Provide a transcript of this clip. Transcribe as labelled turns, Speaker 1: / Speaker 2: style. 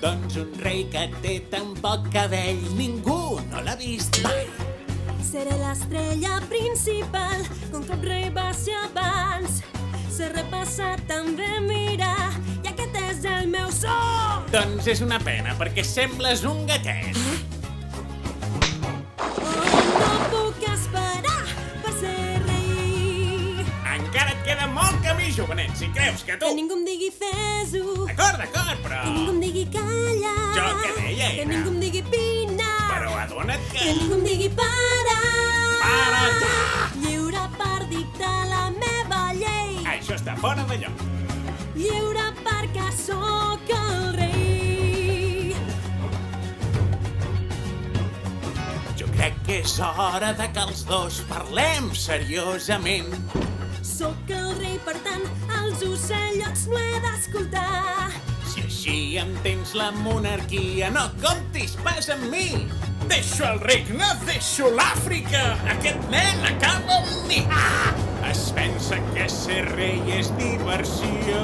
Speaker 1: Doncs un rei que té tan poc cabell ningú no l'ha vist mai.
Speaker 2: Seré l'estrella principal, que un cop rei va ser abans. Sé repassar també, mira, i aquest és el meu so.
Speaker 1: Doncs és una pena, perquè sembles un gatet.
Speaker 2: No puc esperar per ser rei.
Speaker 1: Encara et queda molt camí, jovenet, si creus que tu...
Speaker 2: Que ningú em digui fes-ho.
Speaker 1: D'acord, però...
Speaker 2: Que ningú em digui calla.
Speaker 1: Jo què deia,
Speaker 2: Que
Speaker 1: era?
Speaker 2: ningú em digui pina.
Speaker 1: Però adona't que...
Speaker 2: Que ningú em digui para.
Speaker 1: Para ja!
Speaker 2: Lliure per dictar la meva llei.
Speaker 1: Això està fora de lloc.
Speaker 2: Lliure perquè sóc el rei.
Speaker 1: Jo crec que és hora de que els dos parlem seriosament.
Speaker 2: Sóc el rei, per tant, els ocellots no he d'escoltar.
Speaker 1: Si així entens la monarquia, no comptis pas amb mi. Deixo el regne, deixo l'Àfrica. Aquest nen acaba amb mi. Es pensa que ser rei és diversió.